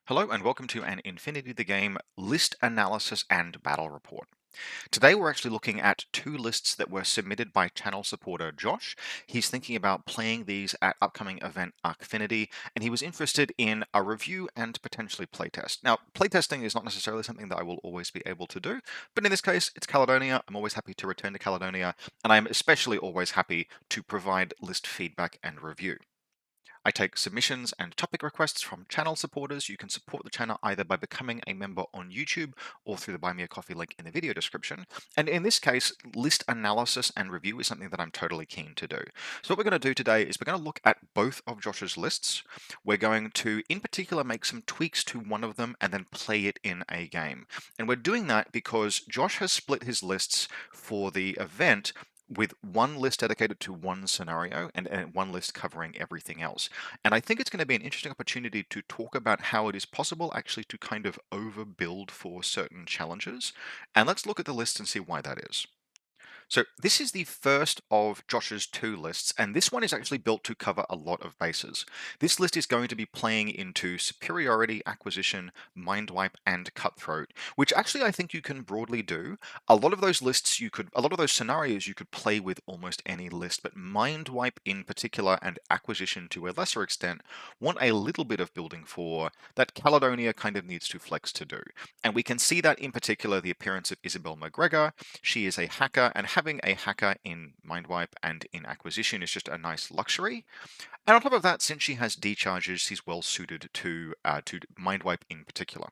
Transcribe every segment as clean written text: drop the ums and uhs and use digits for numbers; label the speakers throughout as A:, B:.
A: Hello and welcome to an Infinity the Game list analysis and battle report. Today we're actually looking at two lists that were submitted by channel supporter Josh. He's thinking about playing these at upcoming event Arcfinity, and he was interested in a review and potentially playtest. Now, playtesting is not necessarily something that I will always be able to do, but in this case, it's Caledonia. I'm always happy to return to Caledonia, and I'm especially always happy to provide list feedback and review. I take submissions and topic requests from channel supporters. You can support the channel either by becoming a member on YouTube or through the Buy Me a Coffee link in the video description. And in this case, list analysis and review is something that I'm totally keen to do. So what we're going to do today is we're going to look at both of Josh's lists. We're going to, in particular, make some tweaks to one of them and then play it in a game. And we're doing that because Josh has split his lists for the event with one list dedicated to one scenario and one list covering everything else. And I think it's going to be an interesting opportunity to talk about how it is possible actually to kind of overbuild for certain challenges. And let's look at the list and see why that is. So this is the first of Josh's two lists, and this one is actually built to cover a lot of bases. This list is going to be playing into Superiority, Acquisition, Mind Wipe, and Cutthroat, which actually I think you can broadly do. A lot of those a lot of those scenarios you could play with almost any list, but Mind Wipe in particular and Acquisition to a lesser extent want a little bit of building for that Caledonia kind of needs to flex to do. And we can see that in particular the appearance of Isabel McGregor. She is a hacker, and having a hacker in Mindwipe and in Acquisition is just a nice luxury. And on top of that, since she has decharges, she's well suited to Mindwipe in particular.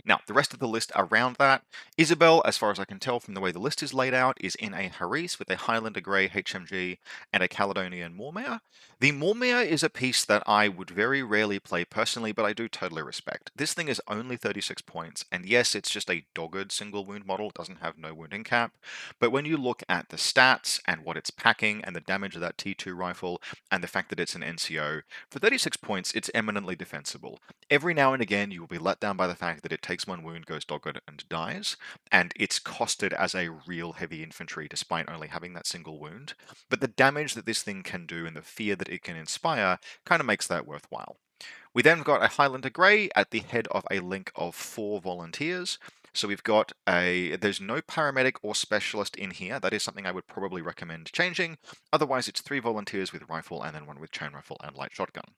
A: Now, the rest of the list around that, Isabel, as far as I can tell from the way the list is laid out, is in a Haris with a Highlander Grey HMG and a Caledonian Mormare. The Mormare is a piece that I would very rarely play personally, but I do totally respect. This thing is only 36 points, and yes, it's just a dogged single wound model, it doesn't have no wounding cap, but when you look at the stats and what it's packing and the damage of that T2 rifle and the fact that it's an NCO, for 36 points, it's eminently defensible. Every now and again, you will be let down by the fact that it takes one wound, goes dogged, and dies, and it's costed as a real heavy infantry despite only having that single wound. But the damage that this thing can do and the fear that it can inspire kind of makes that worthwhile. We then got a Highlander Grey at the head of a link of 4 volunteers. So we've got there's no paramedic or specialist in here. That is something I would probably recommend changing. Otherwise, it's 3 volunteers with rifle and then 1 with chain rifle and light shotgun.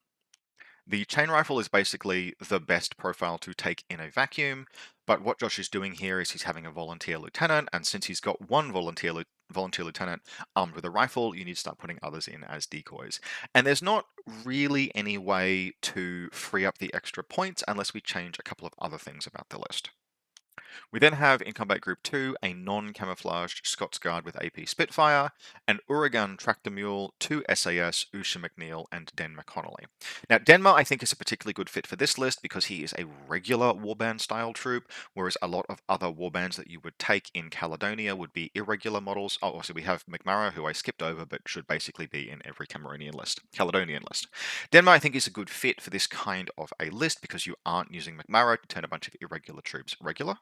A: The chain rifle is basically the best profile to take in a vacuum, but what Josh is doing here is he's having a volunteer lieutenant, and since he's got one volunteer lieutenant armed with a rifle, you need to start putting others in as decoys. And there's not really any way to free up the extra points unless we change a couple of other things about the list. We then have in Combat Group 2 a non-camouflaged Scots Guard with AP Spitfire, an Uragan Tractor Mule, 2 SAS, Usha McNeil, and Den McConnelly. Now, Denma I think is a particularly good fit for this list because he is a regular warband style troop, whereas a lot of other warbands that you would take in Caledonia would be irregular models. Oh, also we have McMara, who I skipped over, but should basically be in every Caledonian list. Denma I think is a good fit for this kind of a list because you aren't using McMara to turn a bunch of irregular troops regular.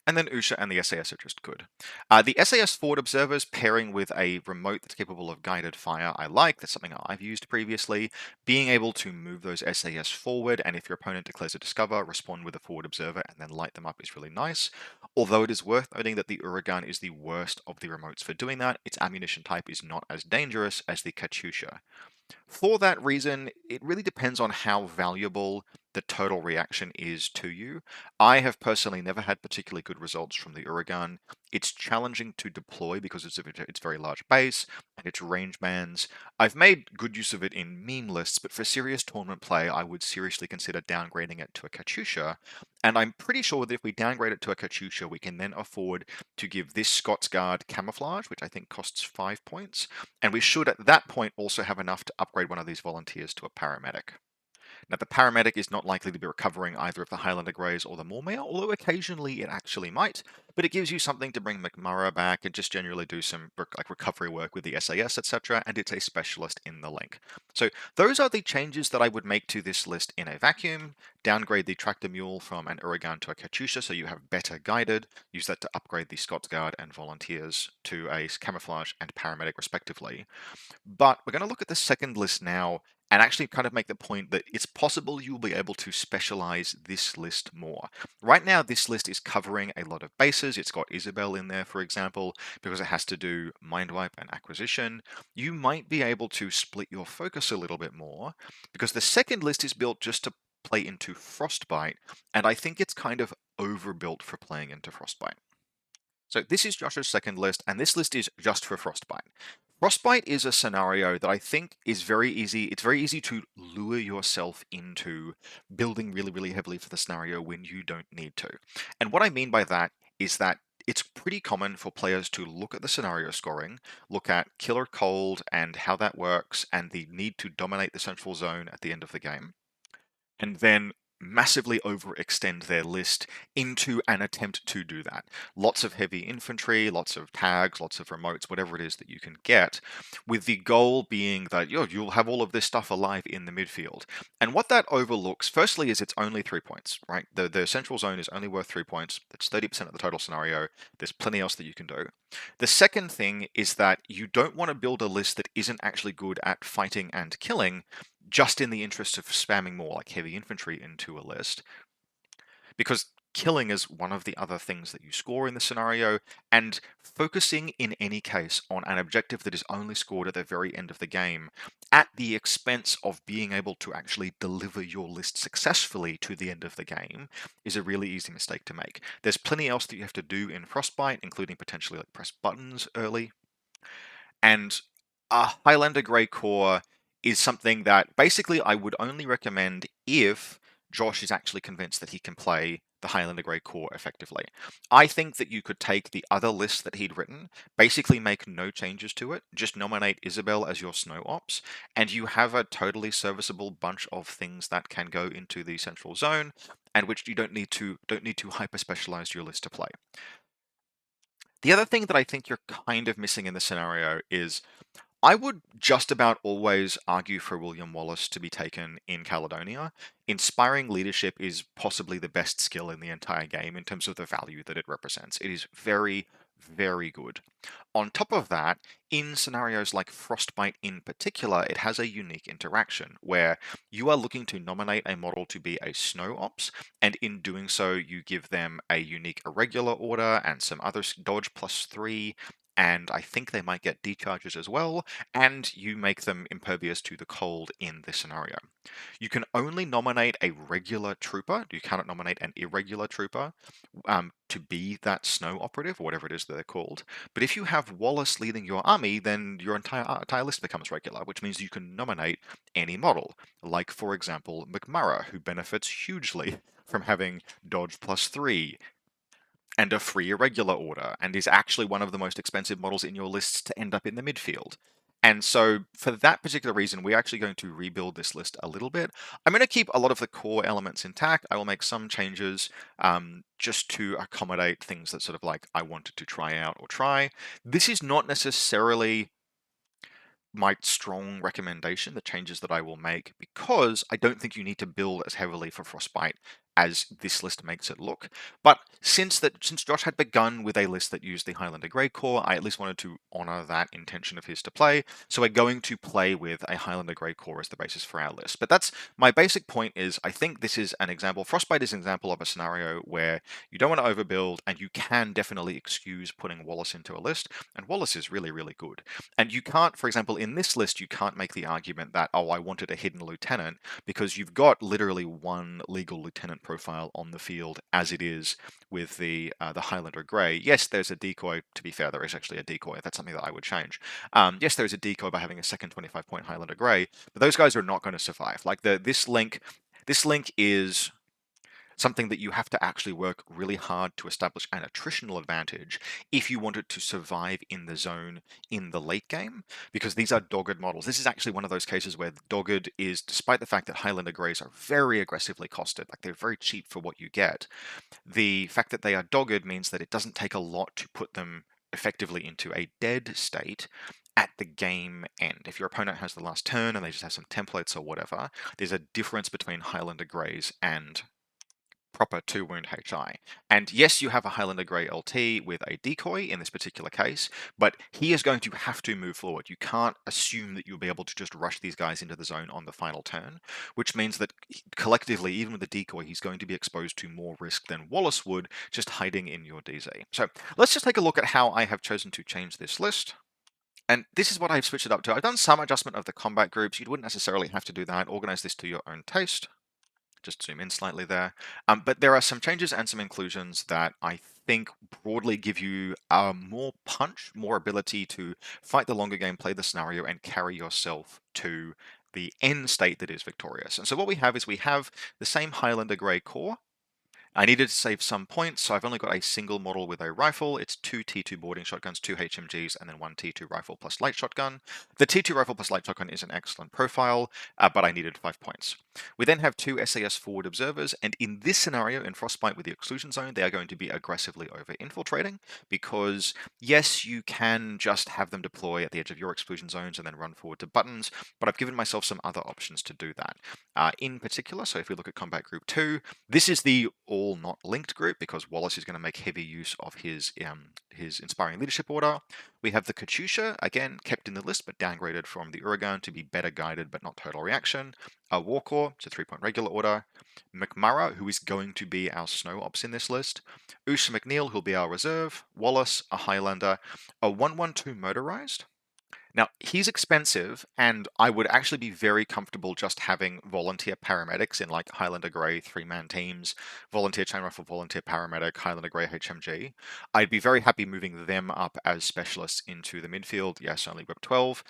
A: And then Usha and the SAS are just good. The SAS forward observers pairing with a remote that's capable of guided fire, I like. That's something I've used previously. Being able to move those SAS forward, and if your opponent declares a discover, respond with a forward observer and then light them up is really nice. Although it is worth noting that the Uragan is the worst of the remotes for doing that. Its ammunition type is not as dangerous as the Katyusha. For that reason, it really depends on how valuable the total reaction is to you. I have personally never had particularly good results from the Uragan. It's challenging to deploy because it's very large base and its range bands. I've made good use of it in meme lists, but for serious tournament play, I would seriously consider downgrading it to a Katyusha. And I'm pretty sure that if we downgrade it to a Katyusha, we can then afford to give this Scots Guard camouflage, which I think costs 5 points, and we should at that point also have enough to upgrade one of these volunteers to a paramedic. Now, the paramedic is not likely to be recovering either of the Highlander Greys or the Mormare, although occasionally it actually might, but it gives you something to bring McMurray back and just generally do some recovery work with the SAS, etc., and it's a specialist in the link. So those are the changes that I would make to this list in a vacuum. Downgrade the Tractor Mule from an Uragan to a Katyusha so you have better guided. Use that to upgrade the Scots Guard and Volunteers to a Camouflage and Paramedic respectively. But we're going to look at the second list now and actually kind of make the point that it's possible you'll be able to specialize this list more. Right now, this list is covering a lot of bases. It's got Isabel in there, for example, because it has to do Mind Wipe and Acquisition. You might be able to split your focus a little bit more, because the second list is built just to play into Frostbite, and I think it's kind of overbuilt for playing into Frostbite. So this is Josh's second list, and this list is just for Frostbite. Frostbite is a scenario that I think is very easy. It's very easy to lure yourself into building really, really heavily for the scenario when you don't need to. And what I mean by that is that it's pretty common for players to look at the scenario scoring, look at Killer Cold and how that works, and the need to dominate the central zone at the end of the game, and then massively overextend their list into an attempt to do that. Lots of heavy infantry, lots of tags, lots of remotes, whatever it is that you can get, with the goal being that you'll have all of this stuff alive in the midfield. And what that overlooks, firstly, is it's only 3 points, right? The central zone is only worth 3 points. That's 30% of the total scenario. There's plenty else that you can do. The second thing is that you don't want to build a list that isn't actually good at fighting and killing, just in the interest of spamming more like heavy infantry into a list, because killing is one of the other things that you score in the scenario, and focusing in any case on an objective that is only scored at the very end of the game at the expense of being able to actually deliver your list successfully to the end of the game is a really easy mistake to make. There's plenty else that you have to do in Frostbite, including potentially like press buttons early, and a Highlander Grey Core is something that basically I would only recommend if Josh is actually convinced that he can play the Highlander Grey Core effectively. I think that you could take the other list that he'd written, basically make no changes to it, just nominate Isabel as your snow ops, and you have a totally serviceable bunch of things that can go into the central zone, and which you don't need to hyper specialize your list to play. The other thing that I think you're kind of missing in the scenario is I would just about always argue for William Wallace to be taken in Caledonia. Inspiring leadership is possibly the best skill in the entire game in terms of the value that it represents. It is very, very good. On top of that, in scenarios like Frostbite in particular, it has a unique interaction where you are looking to nominate a model to be a snow ops, and in doing so, you give them a unique irregular order and some other dodge +3, and I think they might get decharges as well, and you make them impervious to the cold in this scenario. You can only nominate a regular trooper, you cannot nominate an irregular trooper to be that snow operative, or whatever it is that they're called. But if you have Wallace leading your army, then your entire list becomes regular, which means you can nominate any model, like, for example, McMurrah, who benefits hugely from having dodge +3, and a free irregular order, and is actually one of the most expensive models in your lists to end up in the midfield. And so, for that particular reason, we're actually going to rebuild this list a little bit. I'm going to keep a lot of the core elements intact. I will make some changes just to accommodate things that sort of like I wanted to try out or try. This is not necessarily my strong recommendation, the changes that I will make, because I don't think you need to build as heavily for Frostbite as this list makes it look. But since Josh had begun with a list that used the Highlander Grey Core, I at least wanted to honor that intention of his to play. So we're going to play with a Highlander Grey Core as the basis for our list. But that's my basic point. Is I think this is an example. Frostbite is an example of a scenario where you don't want to overbuild, and you can definitely excuse putting Wallace into a list. And Wallace is really, really good. And you can't, for example, in this list, you can't make the argument that, oh, I wanted a hidden lieutenant, because you've got literally one legal lieutenant profile on the field as it is with the Highlander Grey. Yes, there's a decoy. To be fair, there is actually a decoy. That's something that I would change. Yes, there is a decoy by having a second 25-point Highlander Grey, but those guys are not going to survive. Like this link is something that you have to actually work really hard to establish an attritional advantage if you want it to survive in the zone in the late game, because these are dogged models. This is actually one of those cases where dogged is, despite the fact that Highlander Greys are very aggressively costed, like they're very cheap for what you get, the fact that they are dogged means that it doesn't take a lot to put them effectively into a dead state at the game end. If your opponent has the last turn and they just have some templates or whatever, there's a difference between Highlander Greys and proper 2-wound HI. And yes, you have a Highlander Grey LT with a decoy in this particular case, but he is going to have to move forward. You can't assume that you'll be able to just rush these guys into the zone on the final turn, which means that collectively, even with the decoy, he's going to be exposed to more risk than Wallace would just hiding in your DZ. So let's just take a look at how I have chosen to change this list. And this is what I've switched it up to. I've done some adjustment of the combat groups. You wouldn't necessarily have to do that. Organize this to your own taste. Just zoom in slightly there. But there are some changes and some inclusions that I think broadly give you more punch, more ability to fight the longer game, play the scenario, and carry yourself to the end state that is victorious. And so what we have is we have the same Highlander Grey core. I needed to save some points, so I've only got a single model with a rifle. It's 2 T2 boarding shotguns, 2 HMGs, and then 1 T2 rifle plus light shotgun. The T2 rifle plus light shotgun is an excellent profile, but I needed 5 points. We then have 2 SAS forward observers, and in this scenario, in Frostbite with the exclusion zone, they are going to be aggressively over-infiltrating, because yes, you can just have them deploy at the edge of your exclusion zones and then run forward to buttons, but I've given myself some other options to do that. In particular, so if we look at Combat Group 2, this is the all not linked group because Wallace is going to make heavy use of his inspiring leadership order. We have the Katyusha, again kept in the list but downgraded from the Uragan to be better guided but not total reaction. A Warcore, it's a 3-point regular order. McMurrah, who is going to be our snow ops in this list. Usha McNeil, who'll be our reserve. Wallace, a Highlander. A 112 motorized. Now, he's expensive, and I would actually be very comfortable just having volunteer paramedics in like Highlander Grey 3-man teams, volunteer chain rifle, volunteer paramedic, Highlander Grey HMG. I'd be very happy moving them up as specialists into the midfield. Yes, only whip 12.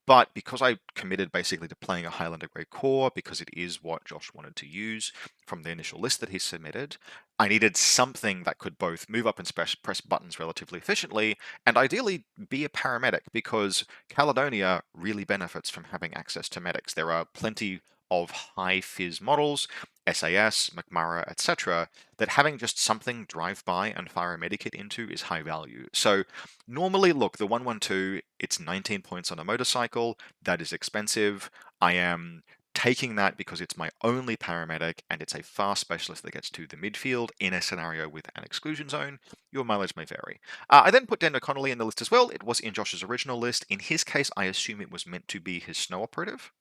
A: But because I committed basically to playing a Highlander Grey core, because it is what Josh wanted to use from the initial list that he submitted, I needed something that could both move up and press buttons relatively efficiently, and ideally be a paramedic, because Caledonia really benefits from having access to medics. There are plenty of high fizz models, SAS, McMurrah, etc., that having just something drive by and fire a medikit into is high value. So normally, look, the 112, it's 19 points on a motorcycle. That is expensive. I am taking that because it's my only paramedic and it's a fast specialist that gets to the midfield in a scenario with an exclusion zone. Your mileage may vary. I then put Denver Connolly in the list as well. It was in Josh's original list. In his case, I assume it was meant to be his snow operative.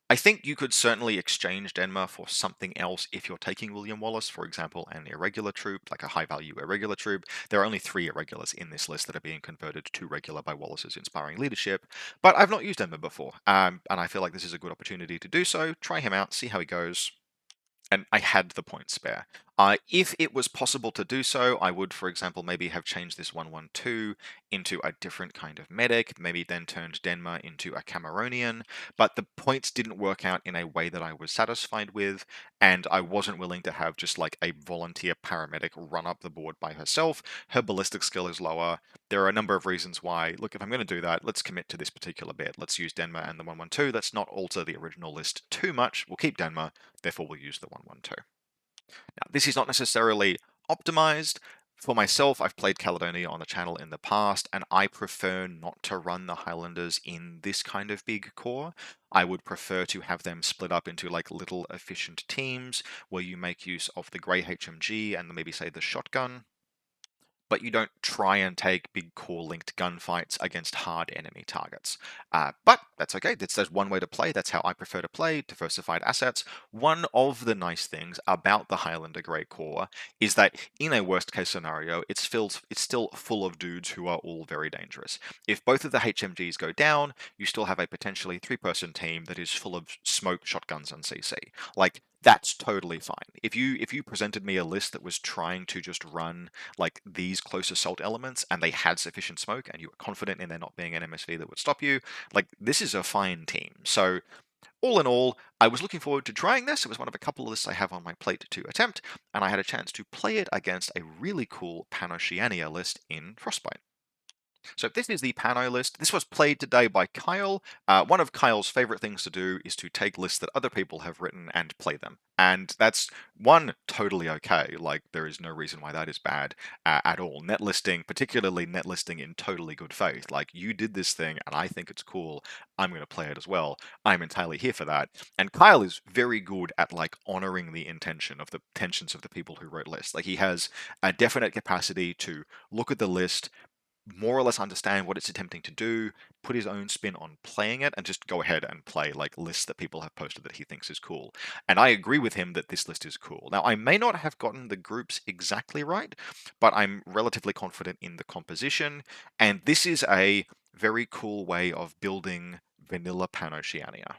A: I think you could certainly exchange Denmark for something else if you're taking William Wallace, for example, an irregular troop, like a high-value irregular troop. There are only 3 irregulars in this list that are being converted to regular by Wallace's inspiring leadership, but I've not used Denmark before, and I feel like this is a good opportunity to do so. Try him out, see how he goes. And I had the points spare. If it was possible to do so, I would, for example, maybe have changed this 112 into a different kind of medic, maybe then turned Denmark into a Cameronian, but the points didn't work out in a way that I was satisfied with, and I wasn't willing to have just like a volunteer paramedic run up the board by herself. Her ballistic skill is lower. There are a number of reasons why, look, if I'm going to do that, let's commit to this particular bit. Let's use Denmark and the 112. Let's not alter the original list too much. We'll keep Denmark, therefore we'll use the 112. Now, this is not necessarily optimized. For myself, I've played Caledonia on the channel in the past, and I prefer not to run the Highlanders in this kind of big core. I would prefer to have them split up into like little efficient teams where you make use of the Grey HMG and maybe say the shotgun, but you don't try and take big core linked gunfights against hard enemy targets. But that's okay. That's one way to play. That's how I prefer to play, diversified assets. One of the nice things about the Highlander Grey Core is that in a worst case scenario, it's still full of dudes who are all very dangerous. If both of the HMGs go down, you still have a potentially 3-person team that is full of smoke, shotguns, and CC. Like, that's totally fine. If you presented me a list that was trying to just run like these close assault elements and they had sufficient smoke and you were confident in there not being an MSV that would stop you, like this is a fine team. So all in all, I was looking forward to trying this. It was one of a couple of lists I have on my plate to attempt, and I had a chance to play it against a really cool Panoceania list in Frostbite. So this is the Pano list. This was played today by Kyle. One of Kyle's favorite things to do is to take lists that other people have written and play them. And that's one, totally okay. Like, there is no reason why that is bad at all. Net listing, particularly net listing in totally good faith. Like, you did this thing and I think it's cool. I'm going to play it as well. I'm entirely here for that. And Kyle is very good at like honoring the intentions of the people who wrote lists. Like, he has a definite capacity to look at the list, more or less understand what it's attempting to do, put his own spin on playing it, and just go ahead and play like lists that people have posted that he thinks is cool. And I agree with him that this list is cool. Now, I may not have gotten the groups exactly right, but I'm relatively confident in the composition, and this is a very cool way of building vanilla Panoceania.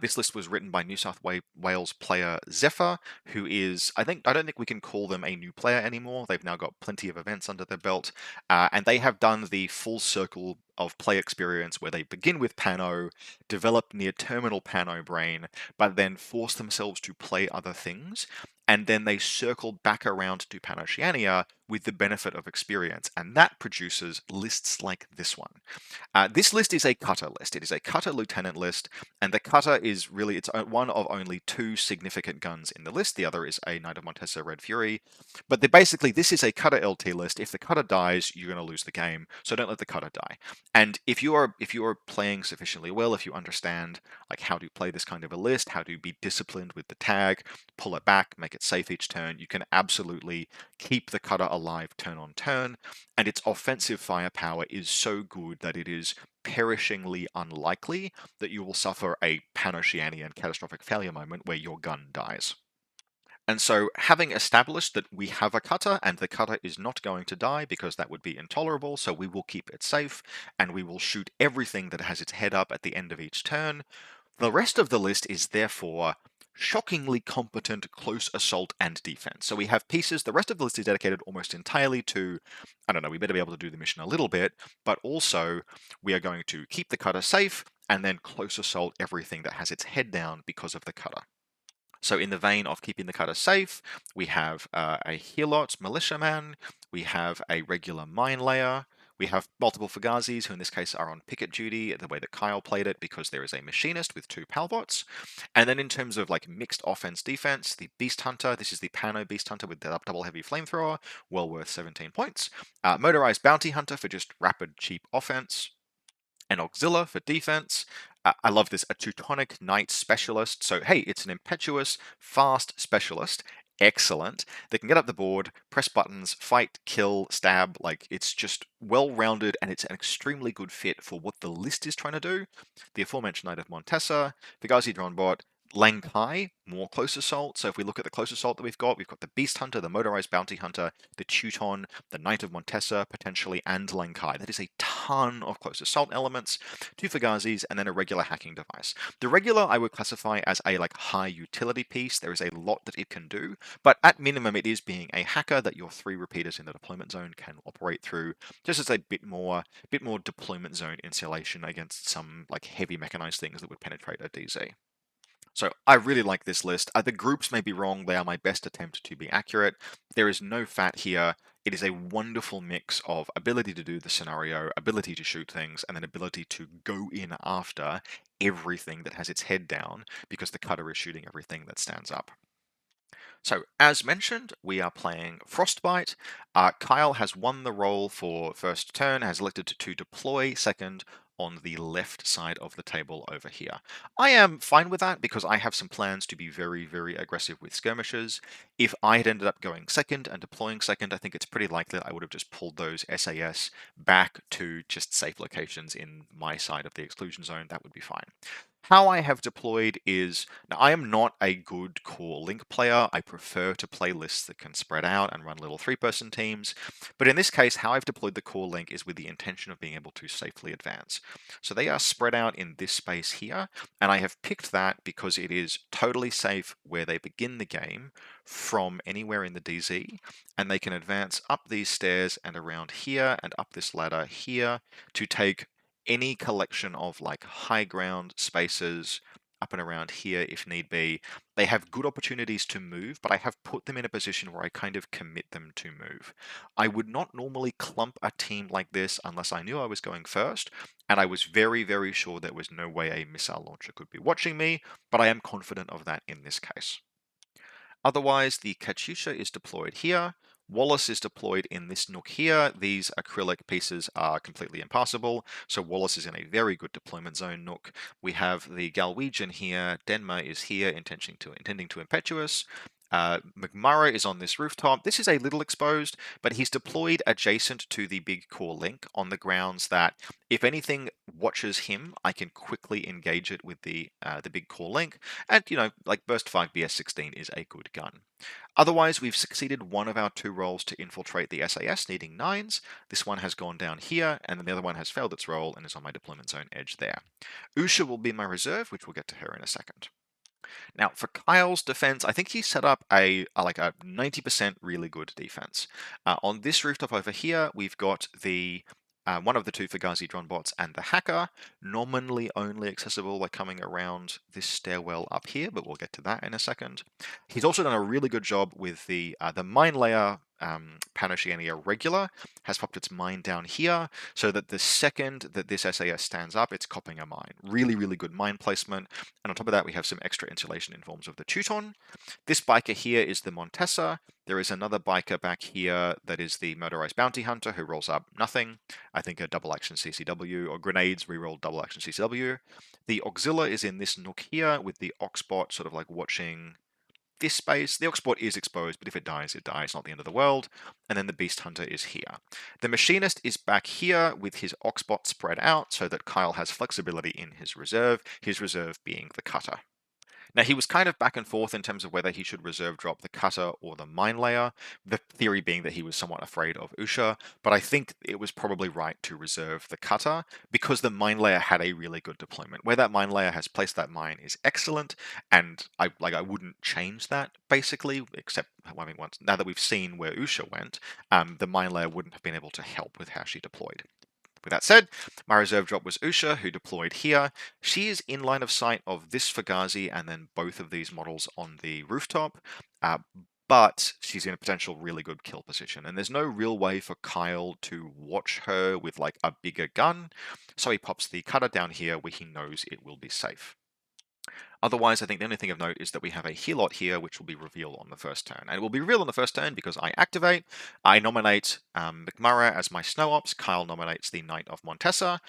A: This list was written by New South Wales player Zephyr, who is, I don't think we can call them a new player anymore. They've now got plenty of events under their belt, and they have done the full circle of play experience where they begin with Pano, develop near terminal Pano brain, but then force themselves to play other things, and then they circle back around to Panoceania with the benefit of experience, and that produces lists like this one. This list is a cutter list. It is a cutter lieutenant list, and the cutter is really, it's one of only two significant guns in the list. The other is a Knight of Montesa Red Fury. But basically, this is a cutter LT list. If the cutter dies, you're going to lose the game, so don't let the cutter die. And if you are playing sufficiently well, if you understand like how to play this kind of a list, how to be disciplined with the tag, pull it back, make it safe each turn, you can absolutely keep the cutter alive turn on turn, and its offensive firepower is so good that it is perishingly unlikely that you will suffer a Panoceanian catastrophic failure moment where your gun dies. And so, having established that we have a cutter and the cutter is not going to die because that would be intolerable, so we will keep it safe and we will shoot everything that has its head up at the end of each turn, the rest of the list is therefore shockingly competent close assault and defense. So we have pieces, the rest of the list is dedicated almost entirely to, I don't know, we better be able to do the mission a little bit, but also we are going to keep the cutter safe and then close assault everything that has its head down because of the cutter. So in the vein of keeping the cutter safe, we have a Helot militiaman, we have a regular mine layer, we have multiple Fugazis, who in this case are on picket duty, the way that Kyle played it, because there is a machinist with two Palbots. And then in terms of like mixed offense-defense, the Beast Hunter, this is the Pano Beast Hunter with the double heavy flamethrower, well worth 17 points. Motorized Bounty Hunter for just rapid, cheap offense. An Auxilia for defense. I love this, a Teutonic Knight Specialist. So, hey, it's an impetuous, fast specialist. Excellent. They can get up the board, press buttons, fight, kill, stab. Like, it's just well-rounded, and it's an extremely good fit for what the list is trying to do. The aforementioned Knight of Montesa, Fugazi Drone Bot, Lang Kai, more close assault. So if we look at the close assault that we've got the Beast Hunter, the Motorized Bounty Hunter, the Teuton, the Knight of Montesa, potentially, and Lang Kai. That is a ton of close assault elements, two Fugazis, and then a regular hacking device. The regular I would classify as a like high utility piece. There is a lot that it can do, but at minimum it is being a hacker that your three repeaters in the deployment zone can operate through, just as a bit more deployment zone insulation against some like heavy mechanized things that would penetrate a DZ. So I really like this list. The groups may be wrong. They are my best attempt to be accurate. There is no fat here. It is a wonderful mix of ability to do the scenario, ability to shoot things, and then ability to go in after everything that has its head down because the cutter is shooting everything that stands up. So, as mentioned, we are playing Frostbite. Kyle has won the role for first turn, has elected to deploy second on the left side of the table over here. I am fine with that because I have some plans to be very, very aggressive with skirmishers. If I had ended up going second and deploying second, I think it's pretty likely that I would have just pulled those SAS back to just safe locations in my side of the exclusion zone. That would be fine. How I have deployed is, now I am not a good core link player. I prefer to play lists that can spread out and run little three-person teams. But in this case, how I've deployed the core link is with the intention of being able to safely advance. So they are spread out in this space here, and I have picked that because it is totally safe where they begin the game from anywhere in the DZ, and they can advance up these stairs and around here and up this ladder here to take any collection of like high ground spaces up and around here if need be. They have good opportunities to move, but I have put them in a position where I kind of commit them to move. I would not normally clump a team like this unless I knew I was going first, and I was very, very sure there was no way a missile launcher could be watching me, but I am confident of that in this case. Otherwise, the Katyusha is deployed here. Wallace is deployed in this nook here. These acrylic pieces are completely impassable, so Wallace is in a very good deployment zone nook. We have the Galwegian here. Denma is here, intending to impetuous. McMurray is on this rooftop. This is a little exposed, but he's deployed adjacent to the big core link on the grounds that if anything watches him, I can quickly engage it with the big core link. And like Burst 5 BS16 is a good gun. Otherwise, we've succeeded one of our two rolls to infiltrate the SAS, needing 9s. This one has gone down here, and then the other one has failed its roll and is on my deployment zone edge there. Usha will be my reserve, which we'll get to her in a second. Now, for Kyle's defense, I think he set up a like a 90% really good defense. On this rooftop over here, we've got the one of the two Fugazi drone bots and the hacker, nominally only accessible by coming around this stairwell up here, but we'll get to that in a second. He's also done a really good job with the mine layer. Panoceania regular has popped its mine down here, so that the second that this SAS stands up, it's copying a mine. Really, really good mine placement. And on top of that, we have some extra insulation in forms of the Teuton. This biker here is the Montesa. There is another biker back here that is the motorized bounty hunter who rolls up nothing. I think a double action CCW or grenades reroll double action CCW. The Auxilla is in this nook here with the Oxbot sort of like watching this space. The Oxbot is exposed, but if it dies, it dies, not the end of the world. And then the Beast Hunter is here. The Machinist is back here with his Oxbot spread out so that Kyle has flexibility in his reserve being the Cutter. Now, he was kind of back and forth in terms of whether he should reserve drop the cutter or the mine layer, the theory being that he was somewhat afraid of Usha, but I think it was probably right to reserve the cutter because the mine layer had a really good deployment. Where that mine layer has placed that mine is excellent, and I wouldn't change that basically, except once now that we've seen where Usha went, the mine layer wouldn't have been able to help with how she deployed. With that said, my reserve drop was Usha, who deployed here. She is in line of sight of this Fugazi and then both of these models on the rooftop, but she's in a potential really good kill position. And there's no real way for Kyle to watch her with like a bigger gun, so he pops the cutter down here where he knows it will be safe. Otherwise, I think the only thing of note is that we have a Helot here, which will be revealed on the first turn. And it will be revealed on the first turn because I activate, I nominate McMurray as my Snow Ops, Kyle nominates the Knight of Montesa.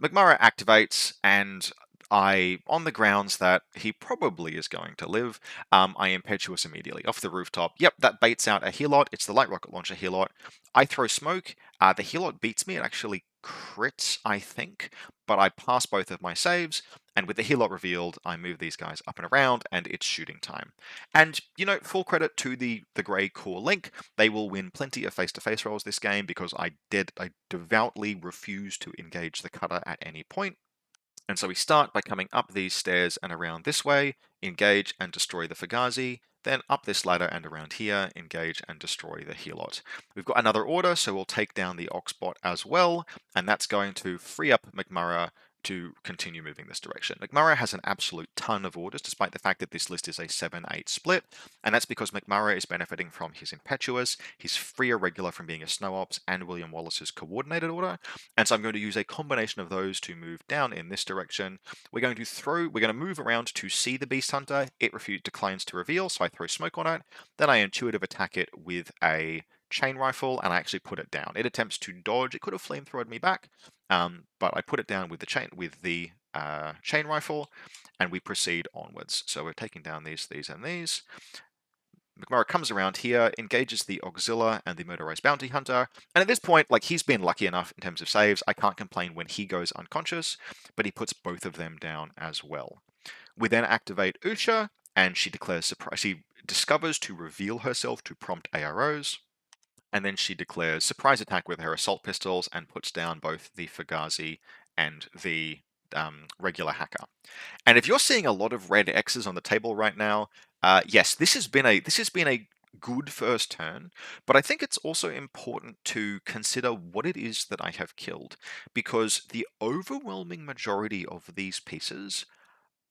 A: McMurray activates, and on the grounds that he probably is going to live, I impetuous immediately off the rooftop. Yep, that baits out a Helot. It's the light rocket launcher Helot. I throw smoke. The Helot beats me. It actually crits, I think, but I pass both of my saves. And with the Helot revealed, I move these guys up and around, and it's shooting time. And, full credit to the Grey Core Link. They will win plenty of face-to-face rolls this game because I devoutly refuse to engage the cutter at any point. And so we start by coming up these stairs and around this way, engage and destroy the Fugazi, then up this ladder and around here, engage and destroy the Helot. We've got another order, so we'll take down the Oxbot as well, and that's going to free up McMurray to continue moving this direction. McMurray has an absolute ton of orders, despite the fact that this list is a 7-8 split, and that's because McMurray is benefiting from his Impetuous, his Free Irregular from being a Snow Ops, and William Wallace's Coordinated Order, and so I'm going to use a combination of those to move down in this direction. We're going to move around to see the Beast Hunter. It declines to reveal, so I throw smoke on it. Then I intuitive attack it with a chain rifle, and I actually put it down. It attempts to dodge. It could have flamethrowed me back, but I put it down with the chain rifle, and we proceed onwards. So we're taking down these, and these. McMurray comes around here, engages the Auxilla and the motorized bounty hunter, and at this point, he's been lucky enough in terms of saves, I can't complain when he goes unconscious, but he puts both of them down as well. We then activate Usha, and she declares surprise. She discovers to reveal herself to prompt AROs, and then she declares surprise attack with her assault pistols and puts down both the Fugazi and the regular hacker. And if you're seeing a lot of red X's on the table right now, yes, this has been a good first turn, but I think it's also important to consider what it is that I have killed, because the overwhelming majority of these pieces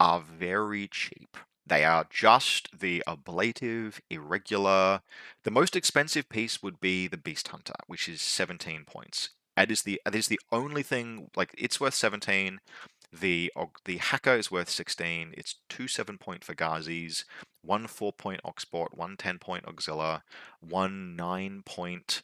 A: are very cheap. They are just the ablative, irregular. The most expensive piece would be the Beast Hunter, which is 17 points. It is the only thing, like, it's worth 17. The Hacker is worth 16. It's 2 7-point Fagazis, 1 4-point Oxport, 1 10-point Auxilia, 1 9-point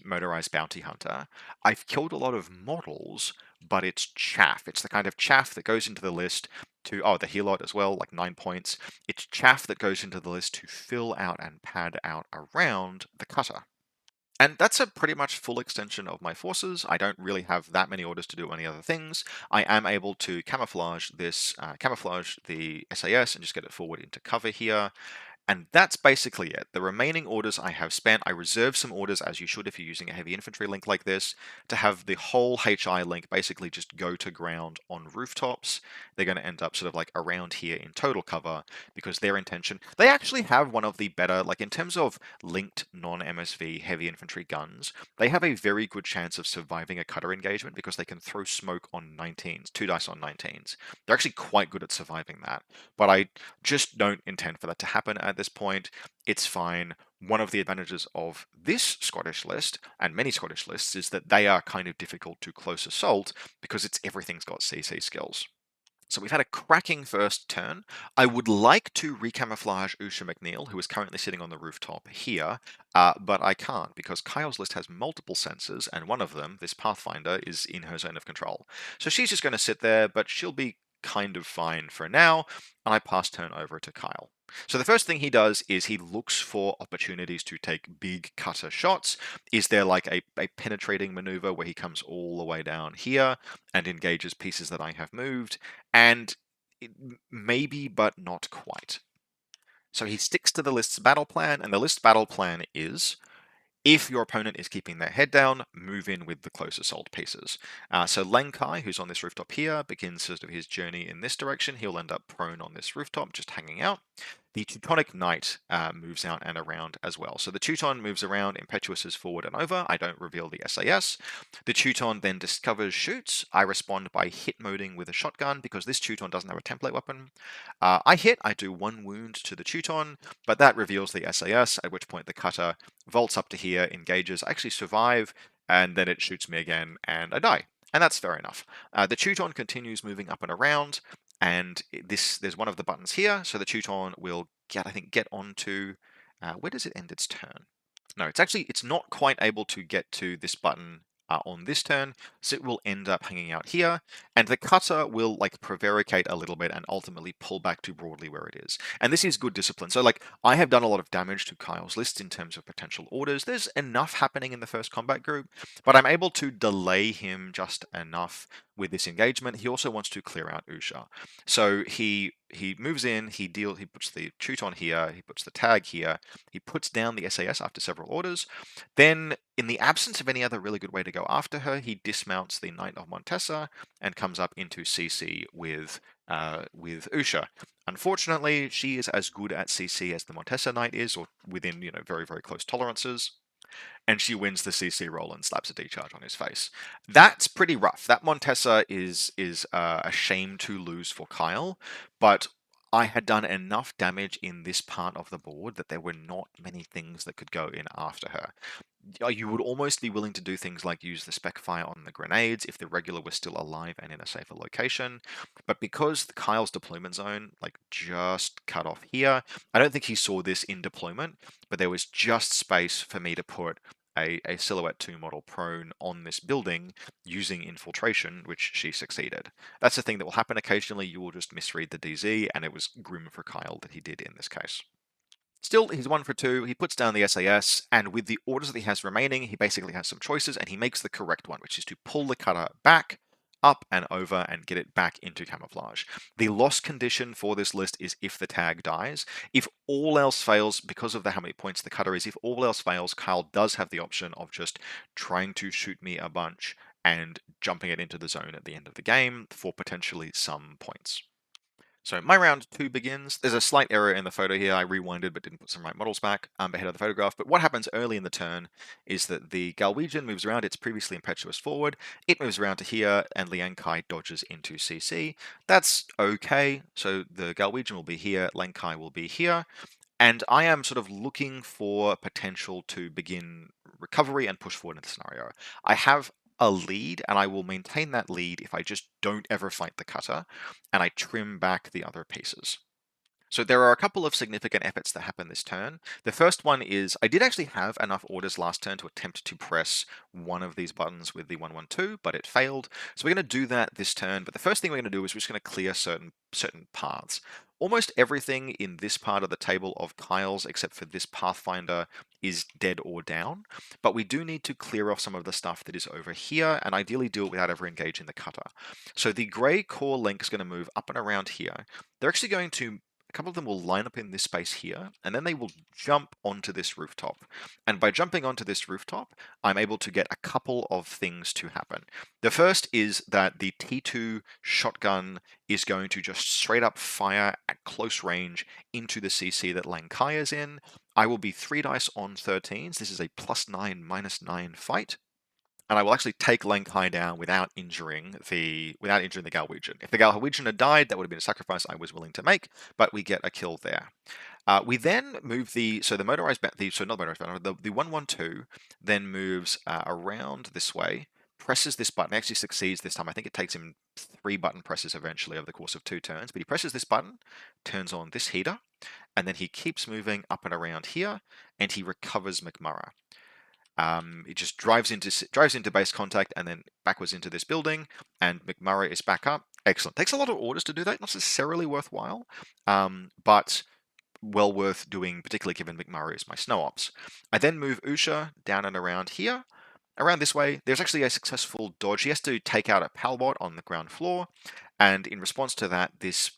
A: Motorized Bounty Hunter. I've killed a lot of models, but it's chaff. It's the kind of chaff that goes into the list to, oh, the Helot as well, like 9 points. It's chaff that goes into the list to fill out and pad out around the cutter. And that's a pretty much full extension of my forces. I don't really have that many orders to do any other things. I am able to camouflage camouflage the SAS and just get it forward into cover here. And that's basically it. The remaining orders I have spent, I reserve some orders, as you should if you're using a heavy infantry link like this, to have the whole HI link basically just go to ground on rooftops. They're going to end up sort of like around here in total cover, because their intention, they actually have one of the better, like in terms of linked non-MSV heavy infantry guns, they have a very good chance of surviving a cutter engagement because they can throw smoke on 19s, 2 dice on 19s. They're actually quite good at surviving that, but I just don't intend for that to happen at this point. It's fine. One of the advantages of this Scottish list, and many Scottish lists, is that they are kind of difficult to close assault because everything's got CC skills. So we've had a cracking first turn. I would like to recamouflage Usha McNeil, who is currently sitting on the rooftop here, but I can't because Kyle's list has multiple sensors, and one of them, this Pathfinder, is in her zone of control. So she's just going to sit there, but she'll be kind of fine for now, and I pass turn over to Kyle. So the first thing he does is he looks for opportunities to take big cutter shots. Is there like a penetrating maneuver where he comes all the way down here and engages pieces that I have moved? And maybe, but not quite. So he sticks to the list's battle plan, and the list battle plan is, if your opponent is keeping their head down, move in with the close assault pieces. So Lankai, who's on this rooftop here, begins sort of his journey in this direction. He'll end up prone on this rooftop, just hanging out. The Teutonic Knight moves out and around as well. So the Teuton moves around, Impetuous is forward and over. I don't reveal the SAS. The Teuton then discovers shoots. I respond by hit moding with a shotgun because this Teuton doesn't have a template weapon. I hit, I do 1 wound to the Teuton, but that reveals the SAS, at which point the cutter vaults up to here, engages, I actually survive, and then it shoots me again, and I die. And that's fair enough. The Teuton continues moving up and around, and there's one of the buttons here, so the Teuton will get onto, where does it end its turn? No, it's not quite able to get to this button on this turn, so it will end up hanging out here, and the cutter will like prevaricate a little bit and ultimately pull back to broadly where it is. And this is good discipline. So like, I have done a lot of damage to Kyle's list in terms of potential orders. There's enough happening in the first combat group, but I'm able to delay him just enough with this engagement. He also wants to clear out Usha. So he moves in, he puts the Teuton here, he puts the tag here, he puts down the SAS after several orders. Then, in the absence of any other really good way to go after her, he dismounts the Knight of Montesa and comes up into CC with Usha. Unfortunately, she is as good at CC as the Montesa Knight is, or within very very close tolerances, and she wins the CC roll and slaps a decharge on his face. That's pretty rough. That Montesa is a shame to lose for Kyle, but I had done enough damage in this part of the board that there were not many things that could go in after her. You would almost be willing to do things like use the spec fire on the grenades if the regular was still alive and in a safer location. But because Kyle's deployment zone like just cut off here, I don't think he saw this in deployment, but there was just space for me to put a Silhouette 2 model prone on this building using infiltration, which she succeeded. That's the thing that will happen occasionally. You will just misread the DZ, and it was grim for Kyle that he did in this case. Still, he's 1 for 2, he puts down the SAS, and with the orders that he has remaining, he basically has some choices, and he makes the correct one, which is to pull the cutter back, up and over, and get it back into camouflage. The loss condition for this list is if the tag dies. If all else fails, because of how many points the cutter is, if all else fails, Kyle does have the option of just trying to shoot me a bunch and jumping it into the zone at the end of the game for potentially some points. So my round 2 begins. There's a slight error in the photo here. I rewinded but didn't put some right models back ahead of the photograph. But what happens early in the turn is that the Galwegian moves around its previously impetuous forward. It moves around to here, and Liang Kai dodges into CC. That's okay. So the Galwegian will be here, Liang Kai will be here. And I am sort of looking for potential to begin recovery and push forward in the scenario. I have a lead, and I will maintain that lead if I just don't ever fight the cutter, and I trim back the other pieces. So there are a couple of significant efforts that happen this turn. The first one is I did actually have enough orders last turn to attempt to press one of these buttons with the 112, but it failed. So we're going to do that this turn. But the first thing we're going to do is we're just going to clear certain paths. Almost everything in this part of the table of Kyle's, except for this Pathfinder, is dead or down. But we do need to clear off some of the stuff that is over here, and ideally do it without ever engaging the cutter. So the grey core link is going to move up and around here. They're actually going to a couple of them will line up in this space here, and then they will jump onto this rooftop. And by jumping onto this rooftop, I'm able to get a couple of things to happen. The first is that the T2 shotgun is going to just straight up fire at close range into the CC that Liang Kai is in. I will be 3 dice on 13s. This is a +9, -9 fight. And I will actually take Liang Kai down without injuring the Galwegian. If the Galwegian had died, that would have been a sacrifice I was willing to make, but we get a kill there. We then move the motorized not motorized banner, the 112 then moves around this way, presses this button, actually succeeds this time. I think it takes him 3 button presses eventually over the course of 2 turns, but he presses this button, turns on this heater, and then he keeps moving up and around here, and he recovers McMurray. It just drives into base contact and then backwards into this building, and McMurray is back up. Excellent. Takes a lot of orders to do that. Not necessarily worthwhile, but well worth doing, particularly given McMurray is my snow ops. I then move Usha down and around here. Around this way, there's actually a successful dodge. He has to take out a Palbot on the ground floor, and in response to that, this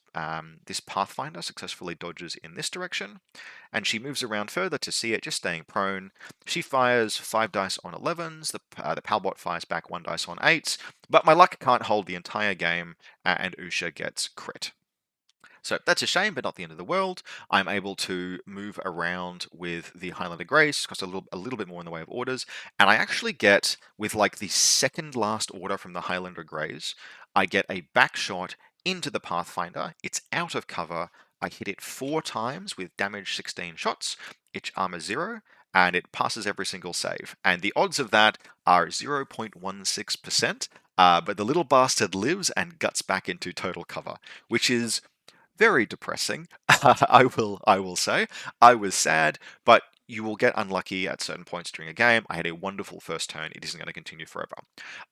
A: Pathfinder successfully dodges in this direction, and she moves around further to see it, just staying prone. She fires 5 dice on 11s, the Palbot fires back 1 dice on 8s, but my luck can't hold the entire game, and Usha gets crit. So that's a shame, but not the end of the world. I'm able to move around with the Highlander Grace, cost a little bit more in the way of orders, and I actually get, with like the second last order from the Highlander Grace, I get a back shot into the Pathfinder. It's out of cover. I hit it 4 times with damage 16 shots, its armor 0, and it passes every single save. And the odds of that are 0.16%, but the little bastard lives and guts back into total cover, which is very depressing. I will say. I was sad, but you will get unlucky at certain points during a game. I had a wonderful first turn. It isn't going to continue forever.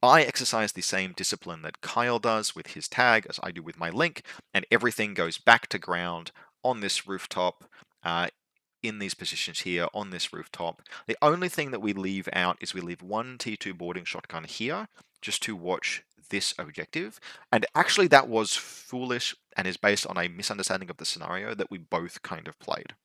A: I exercise the same discipline that Kyle does with his tag as I do with my link, and everything goes back to ground on this rooftop. In these positions here on this rooftop. The only thing that we leave out is we leave 1 T2 boarding shotgun here just to watch this objective. And actually that was foolish and is based on a misunderstanding of the scenario that we both kind of played.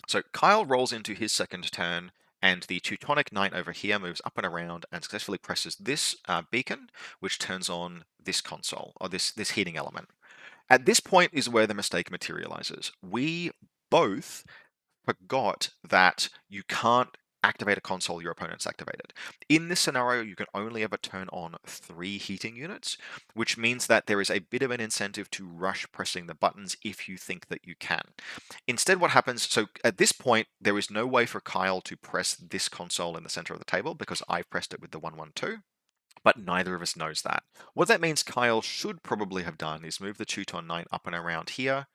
A: So Kyle rolls into his second turn, and the Teutonic Knight over here moves up and around and successfully presses this beacon, which turns on this console, or this heating element. At this point is where the mistake materializes. We both forgot that you can't activate a console your opponent's activated. In this scenario, you can only ever turn on 3 heating units, which means that there is a bit of an incentive to rush pressing the buttons if you think that you can. Instead, what happens, so at this point, there is no way for Kyle to press this console in the center of the table because I've pressed it with the 112. But neither of us knows that. What that means Kyle should probably have done is move the Teuton Knight up and around here,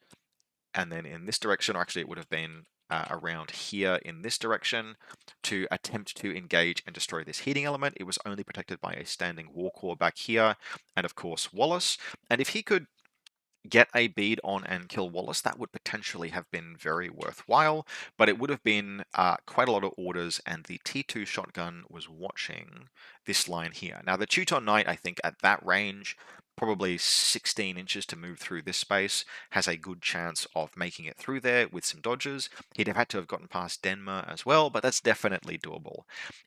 A: and then in this direction, or actually it would have been around here in this direction, to attempt to engage and destroy this heating element. It was only protected by a standing war core back here, and of course Wallace. And if he could get a bead on and kill Wallace, that would potentially have been very worthwhile, but it would have been quite a lot of orders, and the T2 shotgun was watching this line here. Now the Teuton Knight, I think at that range, probably 16 inches to move through this space, has a good chance of making it through there with some dodges. He'd have had to have gotten past Denmark as well, but that's definitely doable.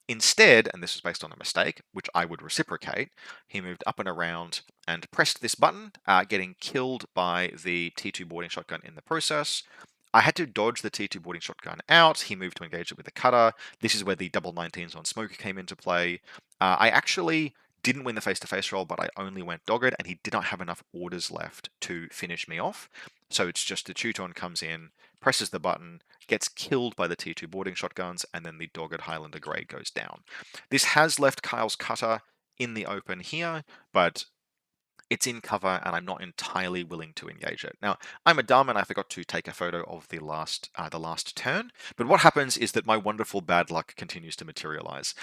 A: Instead, and this was based on a mistake, which I would reciprocate, he moved up and around and pressed this button, getting killed by the T2 boarding shotgun in the process. I had to dodge the T2 boarding shotgun out. He moved to engage it with a cutter. This is where the double 19s on smoke came into play. I actually didn't win the face-to-face roll, but I only went dogged, and he did not have enough orders left to finish me off. So it's just the Teuton comes in, presses the button, gets killed by the T2 boarding shotguns, and then the dogged Highlander Grey goes down. This has left Kyle's cutter in the open here, but it's in cover and I'm not entirely willing to engage it. Now, I'm a dumb and I forgot to take a photo of the last turn, but what happens is that my wonderful bad luck continues to materialize.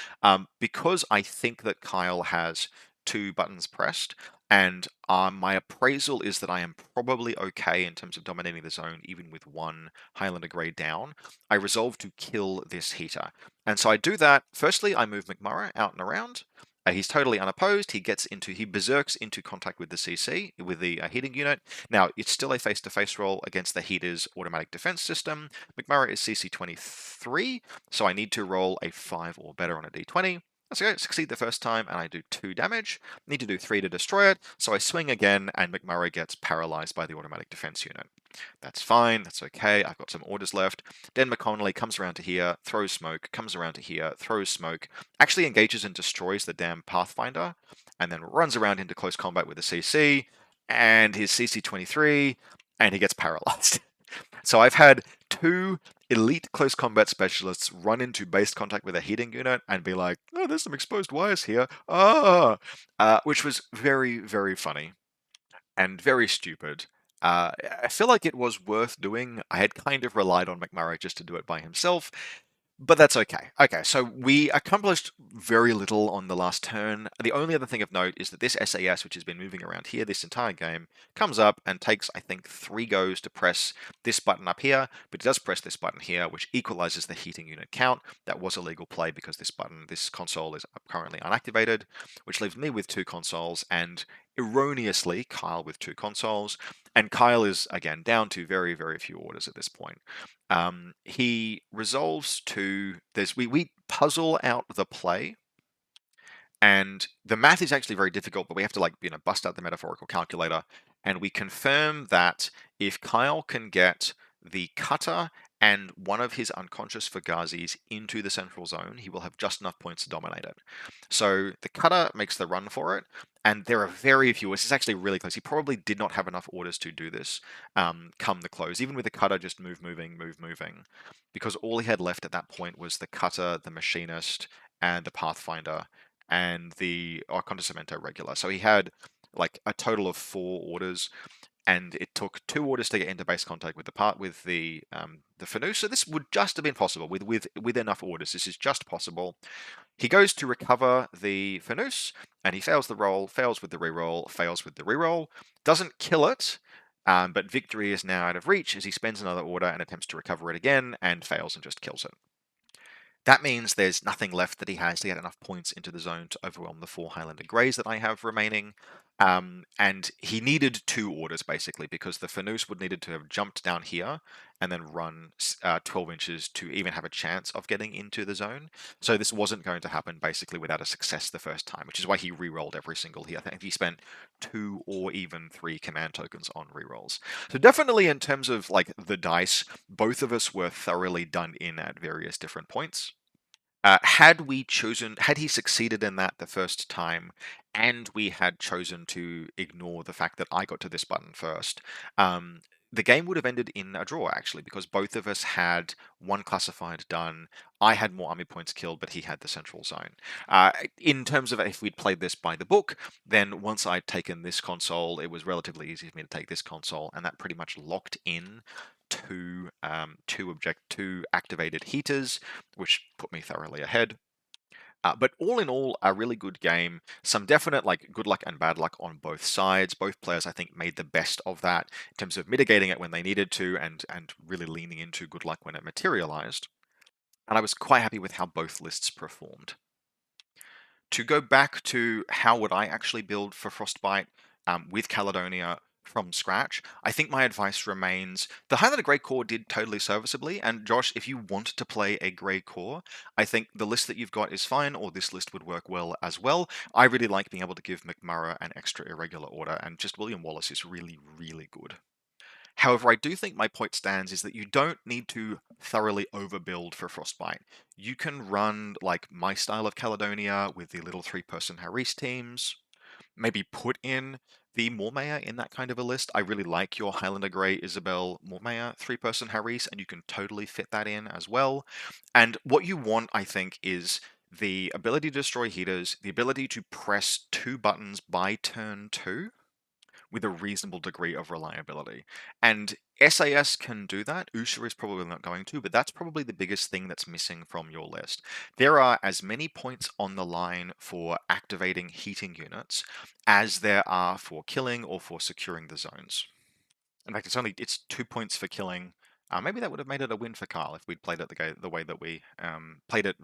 A: Because I think that Kyle has 2 buttons pressed, and my appraisal is that I am probably okay in terms of dominating the zone, even with 1 Highlander Grey down, I resolve to kill this heater. And so I do that. Firstly, I move McMurray out and around. He's totally unopposed. He berserks into contact with the CC, with the heating unit. Now, it's still a face-to-face roll against the heater's automatic defense system. McMurray is CC 23, so I need to roll a 5 or better on a d20. Let's go, succeed the first time, and I do 2 damage. Need to do 3 to destroy it, so I swing again, and McMurray gets paralyzed by the automatic defense unit. That's fine, that's okay, I've got some orders left. Den McConnelly comes around to here, throws smoke, comes around to here, throws smoke, actually engages and destroys the damn Pathfinder, and then runs around into close combat with the CC, and his CC 23, and he gets paralyzed. So I've had 2 elite close combat specialists run into base contact with a heating unit and be like, oh, there's some exposed wires here, which was very, very funny and very stupid. I feel like it was worth doing. I had kind of relied on McMurray just to do it by himself, but that's okay. Okay, so we accomplished very little on the last turn. The only other thing of note is that this SAS, which has been moving around here this entire game, comes up and takes, I think, 3 goes to press this button up here, but it does press this button here, which equalizes the heating unit count. That was a legal play because this console is currently unactivated, which leaves me with 2 consoles, and erroneously, Kyle with 2 consoles, and Kyle is, again, down to very, very few orders at this point. He resolves to we puzzle out the play, and the math is actually very difficult, but we have to bust out the metaphorical calculator, and we confirm that if Kyle can get the cutter and one of his unconscious Fugazis into the central zone, he will have just enough points to dominate it. So the cutter makes the run for it, and there are very few. This is actually really close. He probably did not have enough orders to do this come the close, even with the cutter just moving, because all he had left at that point was the cutter, the machinist, and the Pathfinder, and the Acontecimento regular. So he had like a total of 4 orders, and it took 2 orders to get into base contact with the Fanu. So this would just have been possible with enough orders. This is just possible. He goes to recover the Fanus, and he fails the roll, fails with the reroll, fails with the reroll, doesn't kill it, but victory is now out of reach as he spends another order and attempts to recover it again, and fails and just kills it. That means there's nothing left that he has to get enough points into the zone to overwhelm the 4 Highlander Greys that I have remaining. And he needed 2 orders, basically, because the Fanus would needed to have jumped down here and then run 12 inches to even have a chance of getting into the zone. So this wasn't going to happen, basically, without a success the first time, which is why he re-rolled every single here. I think he spent 2 or even 3 command tokens on re-rolls. So definitely in terms of like the dice, both of us were thoroughly done in at various different points. Had he succeeded in that the first time, and we had chosen to ignore the fact that I got to this button first, the game would have ended in a draw, actually, because both of us had 1 classified done. I had more army points killed, but he had the central zone. In terms of if we'd played this by the book, then once I'd taken this console, it was relatively easy for me to take this console, and that pretty much locked in 2 activated heaters, which put me thoroughly ahead. But all in all, a really good game. Some definite good luck and bad luck on both sides. Both players, I think, made the best of that in terms of mitigating it when they needed to, and really leaning into good luck when it materialized. And I was quite happy with how both lists performed. To go back to how would I actually build for Frostbite with Caledonia, from scratch, I think my advice remains the Highlander Grey Core did totally serviceably. And Josh, if you want to play a Grey Core, I think the list that you've got is fine, or this list would work well as well. I really like being able to give McMurrough an extra irregular order, and just William Wallace is really, really good. However, I do think my point stands is that you don't need to thoroughly overbuild for Frostbite. You can run like my style of Caledonia with the little three-person Harris teams, maybe put in the Mormaya in that kind of a list. I really like your Highlander Grey Isabel Mormaya three-person Harris, and you can totally fit that in as well. And what you want, I think, is the ability to destroy heaters, the ability to press two buttons by turn two with a reasonable degree of reliability. And SAS can do that. Usha is probably not going to, but that's probably the biggest thing that's missing from your list. There are as many points on the line for activating heating units as there are for killing or for securing the zones. In fact, it's 2 points for killing. Maybe that would have made it a win for Carl if we'd played it the way that we played it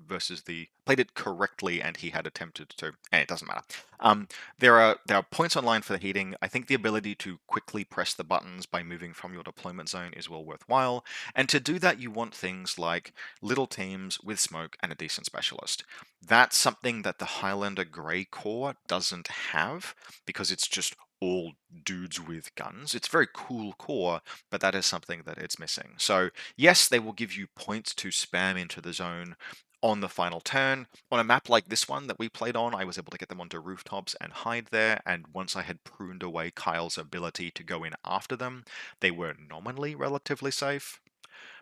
A: played it correctly, and he had attempted to. It doesn't matter. There are points online for the heating. I think the ability to quickly press the buttons by moving from your deployment zone is well worthwhile. And to do that, you want things like little teams with smoke and a decent specialist. That's something that the Highlander Grey Core doesn't have because it's just all dudes with guns. It's a very cool core, but that is something that it's missing. So yes, they will give you points to spam into the zone on the final turn. On a map like this one that we played on, I was able to get them onto rooftops and hide there, and once I had pruned away Kyle's ability to go in after them, they were nominally relatively safe.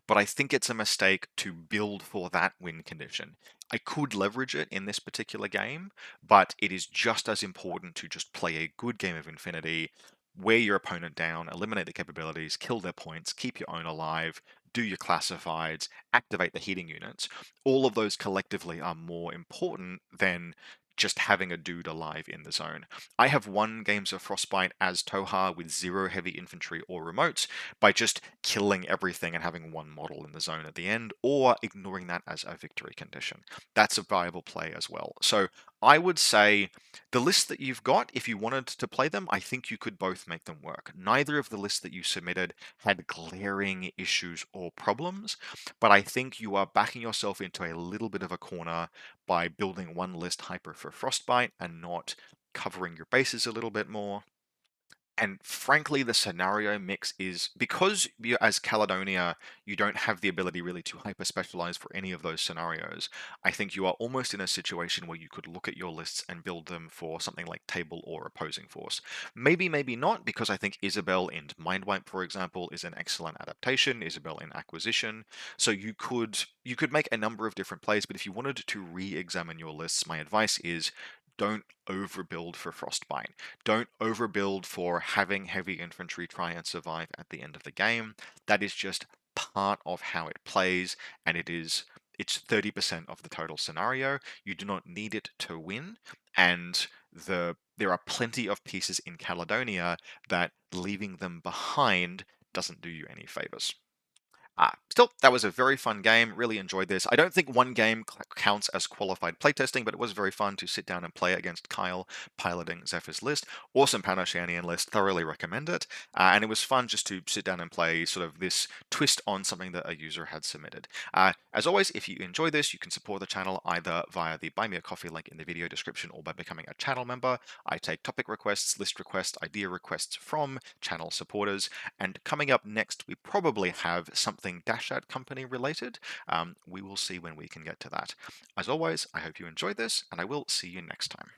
A: But I think it's a mistake to build for that win condition. I could leverage it in this particular game, but it is just as important to just play a good game of Infinity, wear your opponent down, eliminate the capabilities, kill their points, keep your own alive, do your classifieds, activate the heating units. All of those collectively are more important than just having a dude alive in the zone. I have won games of Frostbite as Tohar with zero heavy infantry or remotes by just killing everything and having one model in the zone at the end, or ignoring that as a victory condition. That's a viable play as well. So I would say the lists that you've got, if you wanted to play them, I think you could both make them work. Neither of the lists that you submitted had glaring issues or problems, but I think you are backing yourself into a little bit of a corner by building one list hyper for Frostbite and not covering your bases a little bit more. And frankly, the scenario mix is because you, as Caledonia, you don't have the ability really to hyper specialize for any of those scenarios. I think you are almost in a situation where you could look at your lists and build them for something like table or opposing force. Maybe, maybe not, because I think Isabel in Mindwipe, for example, is an excellent adaptation. Isabel in Acquisition, so you could make a number of different plays. But if you wanted to re-examine your lists, my advice is don't overbuild for Frostbite. Don't overbuild for having heavy infantry try and survive at the end of the game. That is just part of how it plays, and it's 30% of the total scenario. You do not need it to win, and there are plenty of pieces in Caledonia that leaving them behind doesn't do you any favors. Still, that was a very fun game. Really enjoyed this. I don't think one game counts as qualified playtesting, but it was very fun to sit down and play against Kyle piloting Zephyr's list. Awesome Panoceanian list. Thoroughly recommend it. And it was fun just to sit down and play sort of this twist on something that a user had submitted. As always, if you enjoy this, you can support the channel either via the Buy Me a Coffee link in the video description or by becoming a channel member. I take topic requests, list requests, idea requests from channel supporters. And coming up next, we probably have something Dash Ad Company related. We will see when we can get to that. As always, I hope you enjoyed this, and I will see you next time.